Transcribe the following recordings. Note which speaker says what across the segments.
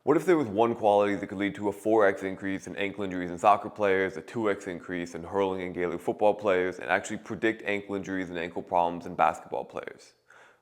Speaker 1: What if there was one quality that could lead to a 4x increase in ankle injuries in soccer players, a 2x increase in hurling and Gaelic football players, and actually predict ankle injuries and ankle problems in basketball players?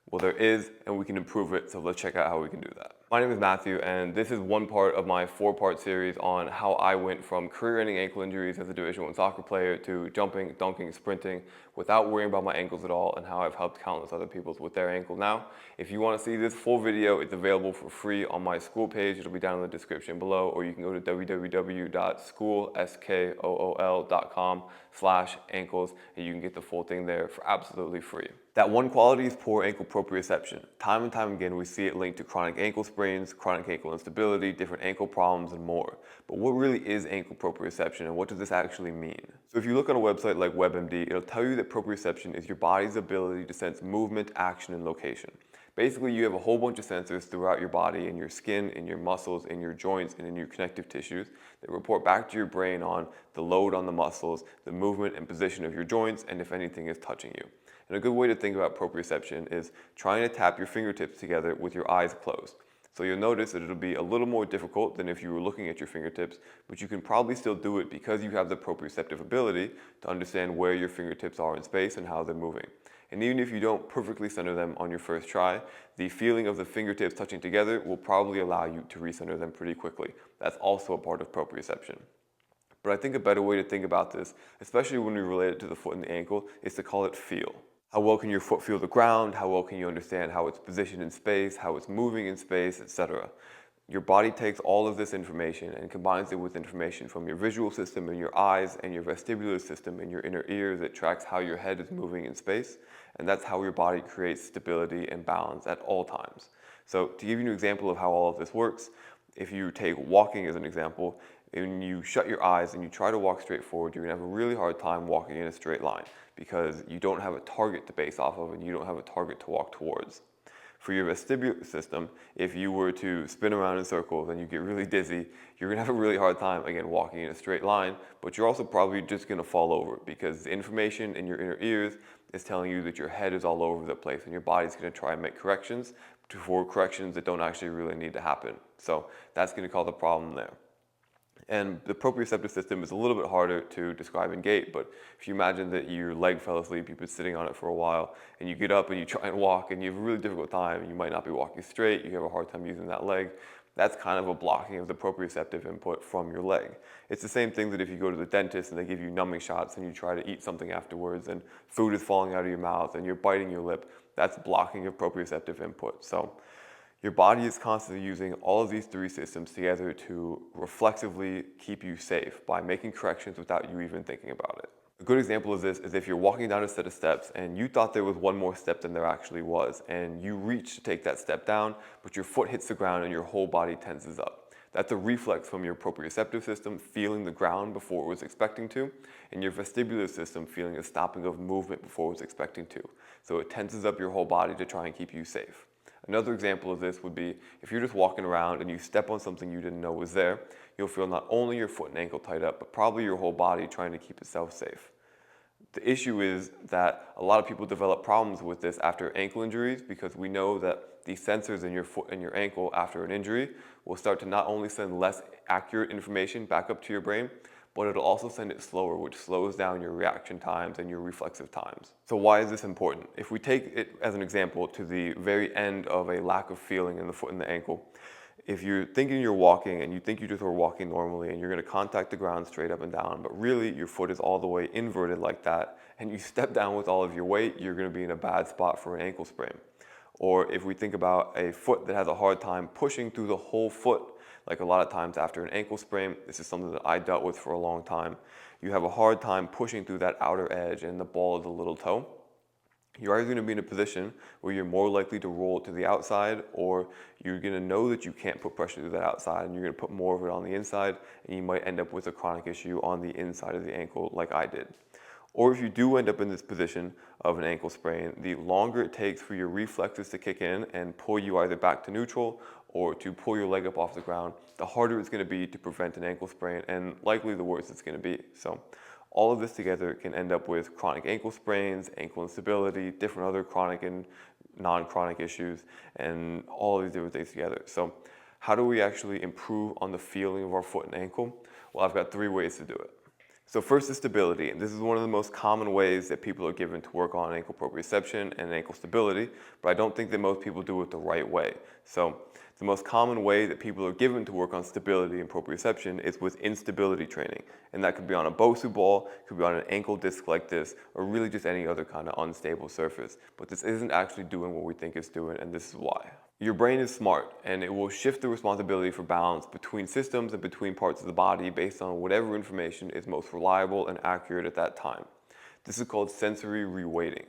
Speaker 1: Well, there is, and we can improve it, so let's check out how we can do that. My name is Matthew, and this is one part of my 4-part series on how I went from career-ending ankle injuries as a Division I soccer player to jumping, dunking, sprinting without worrying about my ankles at all, and how I've helped countless other people with their ankle now. If you want to see this full video, it's available for free on my school page. It'll be down in the description below, or you can go to www.school.com/ankles, and you can get the full thing there for absolutely free. That one quality is poor ankle proprioception. Time and time again, we see it linked to chronic ankle sprains, chronic ankle instability, different ankle problems, and more. But what really is ankle proprioception, and what does this actually mean? So if you look on a website like WebMD, it'll tell you that proprioception is your body's ability to sense movement, action, and location. Basically, you have a whole bunch of sensors throughout your body, in your skin, in your muscles, in your joints, and in your connective tissues that report back to your brain on the load on the muscles, the movement and position of your joints, and if anything is touching you. And a good way to think about proprioception is trying to tap your fingertips together with your eyes closed. So you'll notice that it'll be a little more difficult than if you were looking at your fingertips, but you can probably still do it because you have the proprioceptive ability to understand where your fingertips are in space and how they're moving. And even if you don't perfectly center them on your first try, the feeling of the fingertips touching together will probably allow you to recenter them pretty quickly. That's also a part of proprioception. But I think a better way to think about this, especially when we relate it to the foot and the ankle, is to call it feel. How well can your foot feel the ground? How well can you understand how it's positioned in space, how it's moving in space, etc.? Your body takes all of this information and combines it with information from your visual system in your eyes and your vestibular system in your inner ears that tracks how your head is moving in space. And that's how your body creates stability and balance at all times. So to give you an example of how all of this works, if you take walking as an example, when you shut your eyes and you try to walk straight forward, you're gonna have a really hard time walking in a straight line because you don't have a target to base off of and you don't have a target to walk towards. For your vestibular system, if you were to spin around in circles and you get really dizzy, you're gonna have a really hard time, again, walking in a straight line, but you're also probably just gonna fall over because the information in your inner ears is telling you that your head is all over the place and your body's gonna try and make corrections for corrections that don't actually really need to happen. So that's gonna cause a problem there. And the proprioceptive system is a little bit harder to describe in gait, but if you imagine that your leg fell asleep, you've been sitting on it for a while, and you get up and you try and walk, and you have a really difficult time, you might not be walking straight, you have a hard time using that leg, that's kind of a blocking of the proprioceptive input from your leg. It's the same thing that if you go to the dentist and they give you numbing shots and you try to eat something afterwards and food is falling out of your mouth and you're biting your lip, that's blocking of proprioceptive input. So your body is constantly using all of these 3 systems together to reflexively keep you safe by making corrections without you even thinking about it. A good example of this is if you're walking down a set of steps and you thought there was one more step than there actually was, and you reach to take that step down, but your foot hits the ground and your whole body tenses up. That's a reflex from your proprioceptive system feeling the ground before it was expecting to, and your vestibular system feeling a stopping of movement before it was expecting to. So it tenses up your whole body to try and keep you safe. Another example of this would be if you're just walking around and you step on something you didn't know was there, you'll feel not only your foot and ankle tight up, but probably your whole body trying to keep itself safe. The issue is that a lot of people develop problems with this after ankle injuries because we know that the sensors in your foot and your ankle after an injury will start to not only send less accurate information back up to your brain, but it'll also send it slower, which slows down your reaction times and your reflexive times. So why is this important? If we take it as an example to the very end of a lack of feeling in the foot and the ankle, if you're thinking you're walking and you think you just are walking normally and you're gonna contact the ground straight up and down, but really your foot is all the way inverted like that, and you step down with all of your weight, you're gonna be in a bad spot for an ankle sprain. Or if we think about a foot that has a hard time pushing through the whole foot, like a lot of times after an ankle sprain, this is something that I dealt with for a long time. You have a hard time pushing through that outer edge and the ball of the little toe. You're either going to be in a position where you're more likely to roll it to the outside, or you're going to know that you can't put pressure through that outside and you're going to put more of it on the inside, and you might end up with a chronic issue on the inside of the ankle like I did. Or if you do end up in this position of an ankle sprain, the longer it takes for your reflexes to kick in and pull you either back to neutral or to pull your leg up off the ground, the harder it's going to be to prevent an ankle sprain, and likely the worse it's going to be. So all of this together can end up with chronic ankle sprains, ankle instability, different other chronic and non-chronic issues, and all of these different things together. So How do we actually improve on the feeling of our foot and ankle? Well, I've got 3 ways to do it. So first is stability, and this is one of the most common ways that people are given to work on ankle proprioception and ankle stability, but I don't think that most people do it the right way. So the most common way that people are given to work on stability and proprioception is with instability training, and that could be on a Bosu ball, could be on an ankle disc like this, or really just any other kind of unstable surface. But this isn't actually doing what we think it's doing, and this is why. Your brain is smart, and it will shift the responsibility for balance between systems and between parts of the body based on whatever information is most reliable and accurate at that time. This is called sensory reweighting.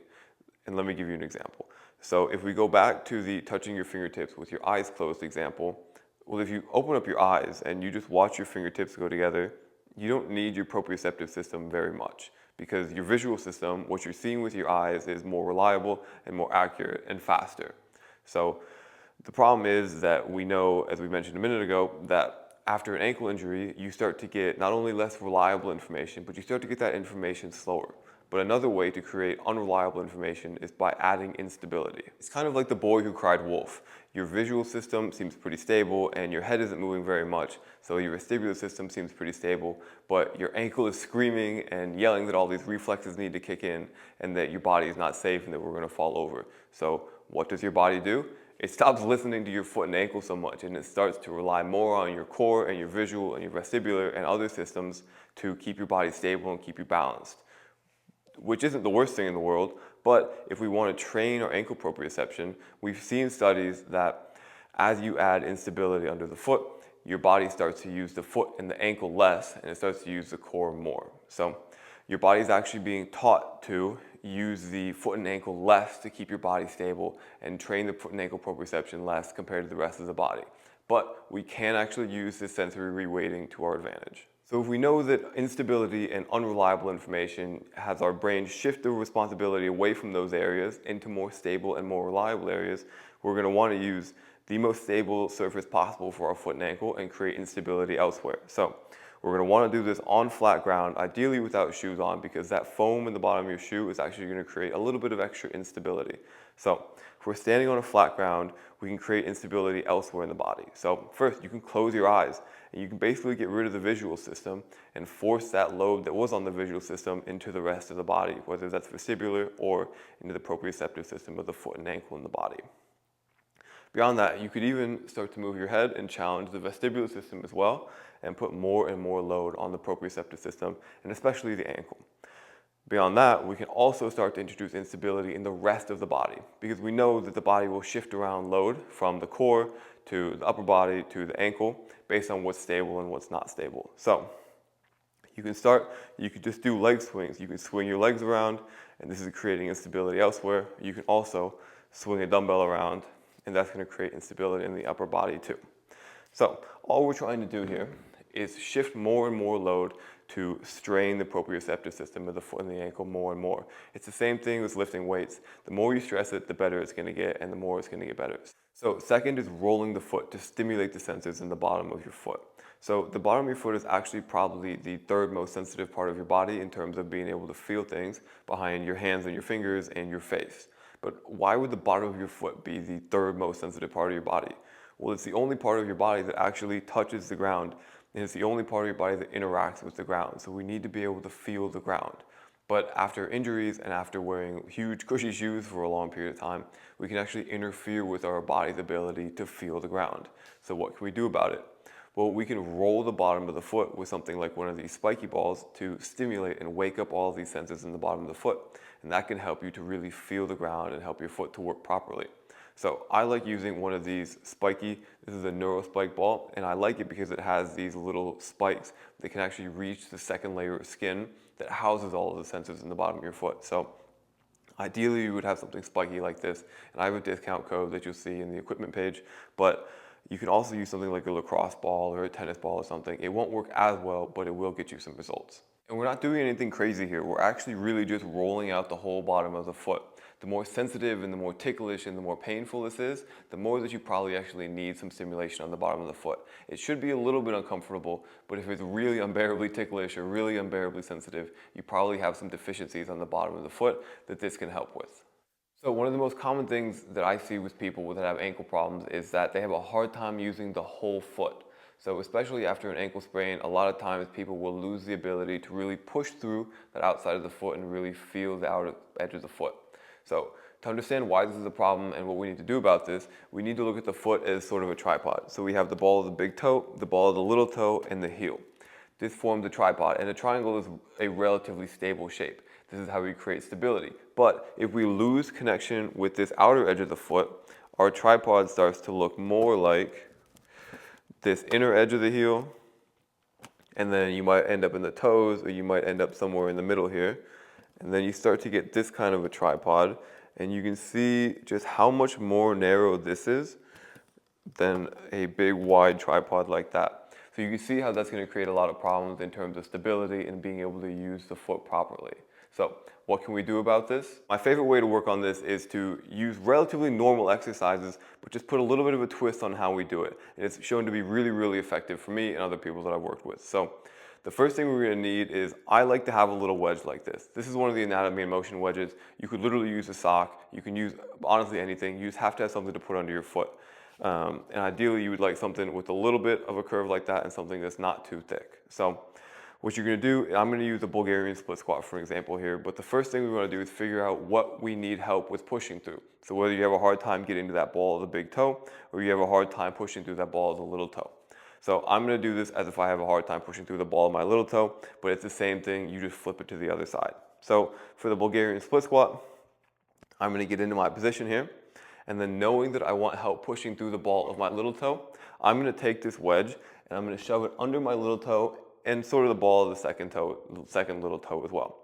Speaker 1: And let me give you an example. So if we go back to the touching your fingertips with your eyes closed example, well, if you open up your eyes and you just watch your fingertips go together, you don't need your proprioceptive system very much, because your visual system, what you're seeing with your eyes, is more reliable and more accurate and faster. So the problem is that we know, as we mentioned a minute ago, that after an ankle injury, you start to get not only less reliable information, but you start to get that information slower. But another way to create unreliable information is by adding instability. It's kind of like the boy who cried wolf. Your visual system seems pretty stable and your head isn't moving very much, so your vestibular system seems pretty stable, but your ankle is screaming and yelling that all these reflexes need to kick in and that your body is not safe and that we're going to fall over. So what does your body do? It stops listening to your foot and ankle so much, and it starts to rely more on your core and your visual and your vestibular and other systems to keep your body stable and keep you balanced, which isn't the worst thing in the world. But if we want to train our ankle proprioception, we've seen studies that as you add instability under the foot, your body starts to use the foot and the ankle less, and it starts to use the core more. So your body is actually being taught to use the foot and ankle less to keep your body stable and train the foot and ankle proprioception less compared to the rest of the body. But we can actually use this sensory reweighting to our advantage. So if we know that instability and unreliable information has our brain shift the responsibility away from those areas into more stable and more reliable areas, we're going to want to use the most stable surface possible for our foot and ankle and create instability elsewhere. So we're going to want to do this on flat ground, ideally without shoes on, because that foam in the bottom of your shoe is actually going to create a little bit of extra instability. So if we're standing on a flat ground, we can create instability elsewhere in the body. So first, you can close your eyes and you can basically get rid of the visual system and force that load that was on the visual system into the rest of the body, whether that's vestibular or into the proprioceptive system of the foot and ankle in the body. Beyond that, you could even start to move your head and challenge the vestibular system as well and put more and more load on the proprioceptive system and especially the ankle. Beyond that, we can also start to introduce instability in the rest of the body, because we know that the body will shift around load from the core to the upper body to the ankle based on what's stable and what's not stable. So you could just do leg swings. You can swing your legs around, and this is creating instability elsewhere. You can also swing a dumbbell around, and that's going to create instability in the upper body too. So all we're trying to do here is shift more and more load to strain the proprioceptive system of the foot and the ankle more and more. It's the same thing with lifting weights. The more you stress it, the better it's going to get, and the more it's going to get better. So second is rolling the foot to stimulate the sensors in the bottom of your foot. So the bottom of your foot is actually probably the third most sensitive part of your body in terms of being able to feel things behind your hands and your fingers and your face. But why would the bottom of your foot be the third most sensitive part of your body? Well, it's the only part of your body that actually touches the ground, and it's the only part of your body that interacts with the ground. So we need to be able to feel the ground. But after injuries and after wearing huge cushy shoes for a long period of time, we can actually interfere with our body's ability to feel the ground. So what can we do about it? Well, we can roll the bottom of the foot with something like one of these spiky balls to stimulate and wake up all of these sensors in the bottom of the foot. And that can help you to really feel the ground and help your foot to work properly. So I like using one of these spiky, this is a NeuroSpike ball, and I like it because it has these little spikes that can actually reach the second layer of skin that houses all of the sensors in the bottom of your foot. So ideally you would have something spiky like this, and I have a discount code that you'll see in the equipment page, but you can also use something like a lacrosse ball or a tennis ball or something. It won't work as well, but it will get you some results. And we're not doing anything crazy here. We're actually really just rolling out the whole bottom of the foot. The more sensitive and the more ticklish and the more painful this is, the more that you probably actually need some stimulation on the bottom of the foot. It should be a little bit uncomfortable, but if it's really unbearably ticklish or really unbearably sensitive, you probably have some deficiencies on the bottom of the foot that this can help with. So one of the most common things that I see with people that have ankle problems is that they have a hard time using the whole foot. So especially after an ankle sprain, a lot of times people will lose the ability to really push through that outside of the foot and really feel the outer edge of the foot. So to understand why this is a problem and what we need to do about this, we need to look at the foot as sort of a tripod. So we have the ball of the big toe, the ball of the little toe, and the heel. This forms a tripod, and a triangle is a relatively stable shape. This is how we create stability. But if we lose connection with this outer edge of the foot, our tripod starts to look more like this inner edge of the heel, and then you might end up in the toes, or you might end up somewhere in the middle here. And then you start to get this kind of a tripod, and you can see just how much more narrow this is than a big wide tripod like that. So you can see how that's going to create a lot of problems in terms of stability and being able to use the foot properly. So what can we do about this? My favorite way to work on this is to use relatively normal exercises, but just put a little bit of a twist on how we do it. And it's shown to be really, really effective for me and other people that I've worked with. So the first thing we're going to need is, I like to have a little wedge like this. This is one of the Anatomy in Motion wedges. You could literally use a sock. You can use honestly anything. You just have to have something to put under your foot. And ideally you would like something with a little bit of a curve like that and something that's not too thick. So what you're going to do, I'm going to use a Bulgarian split squat for example here, but the first thing we want to do is figure out what we need help with pushing through. So whether you have a hard time getting to that ball of the big toe, or you have a hard time pushing through that ball of the little toe. So I'm going to do this as if I have a hard time pushing through the ball of my little toe, but it's the same thing, you just flip it to the other side. So for the Bulgarian split squat, I'm going to get into my position here. And then knowing that I want help pushing through the ball of my little toe, I'm going to take this wedge and I'm going to shove it under my little toe and sort of the ball of the second little toe as well.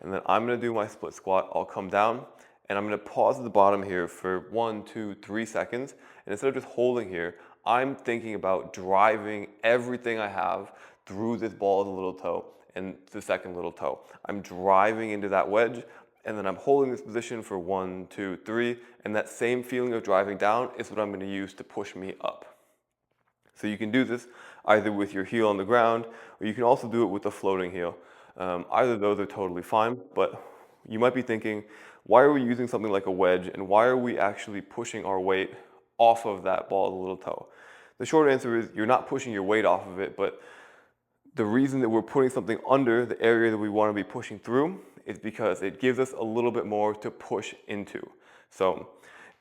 Speaker 1: And then I'm going to do my split squat. I'll come down and I'm going to pause at the bottom here for 1, 2, 3 seconds. And instead of just holding here, I'm thinking about driving everything I have through this ball of the little toe and the second little toe. I'm driving into that wedge. And then I'm holding this position for 1, 2, 3, and that same feeling of driving down is what I'm going to use to push me up. So you can do this either with your heel on the ground, or you can also do it with a floating heel. Either of those are totally fine, but you might be thinking, why are we using something like a wedge, and why are we actually pushing our weight off of that ball of the little toe? The short answer is, you're not pushing your weight off of it, but the reason that we're putting something under the area that we want to be pushing through is because it gives us a little bit more to push into. So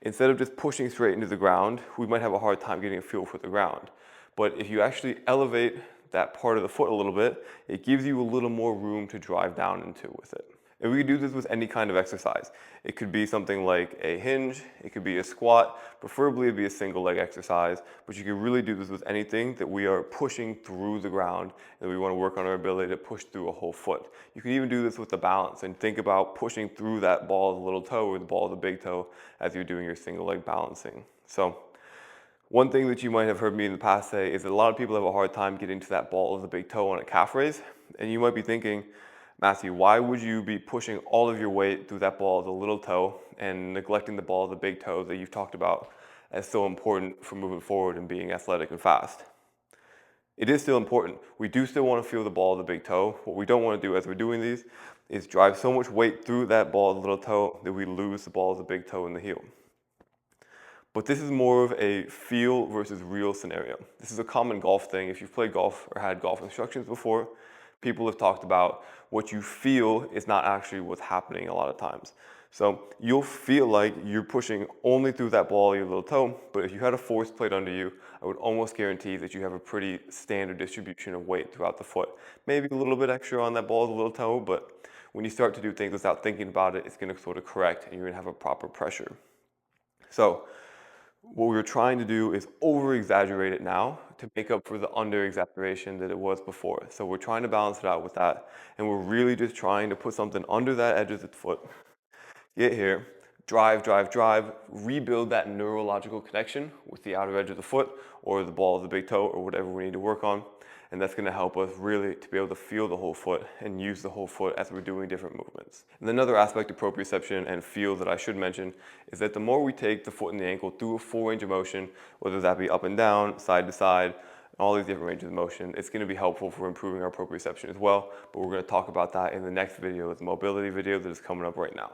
Speaker 1: instead of just pushing straight into the ground, we might have a hard time getting a feel for the ground. But if you actually elevate that part of the foot a little bit, it gives you a little more room to drive down into with it. And we can do this with any kind of exercise. It could be something like a hinge, it could be a squat, preferably it'd be a single leg exercise, but you can really do this with anything that we are pushing through the ground and we want to work on our ability to push through a whole foot. You can even do this with the balance and think about pushing through that ball of the little toe or the ball of the big toe as you're doing your single leg balancing. So one thing that you might have heard me in the past say is that a lot of people have a hard time getting to that ball of the big toe on a calf raise, and you might be thinking, Matthew, why would you be pushing all of your weight through that ball of the little toe and neglecting the ball of the big toe that you've talked about as so important for moving forward and being athletic and fast? It is still important. We do still want to feel the ball of the big toe. What we don't want to do as we're doing these is drive so much weight through that ball of the little toe that we lose the ball of the big toe in the heel. But this is more of a feel versus real scenario. This is a common golf thing. If you've played golf or had golf instructions before, people have talked about what you feel is not actually what's happening a lot of times. So you'll feel like you're pushing only through that ball of your little toe, but if you had a force plate under you, I would almost guarantee that you have a pretty standard distribution of weight throughout the foot. Maybe a little bit extra on that ball of the little toe, but when you start to do things without thinking about it, it's going to sort of correct and you're going to have a proper pressure. So what we were trying to do is over-exaggerate it now to make up for the under-exaggeration that it was before. So we're trying to balance it out with that, and we're really just trying to put something under that edge of the foot, get here, drive, drive, drive, rebuild that neurological connection with the outer edge of the foot or the ball of the big toe or whatever we need to work on. And that's going to help us really to be able to feel the whole foot and use the whole foot as we're doing different movements. And another aspect of proprioception and feel that I should mention is that the more we take the foot and the ankle through a full range of motion, whether that be up and down, side to side, all these different ranges of motion, it's going to be helpful for improving our proprioception as well. But we're going to talk about that in the next video, the mobility video that is coming up right now.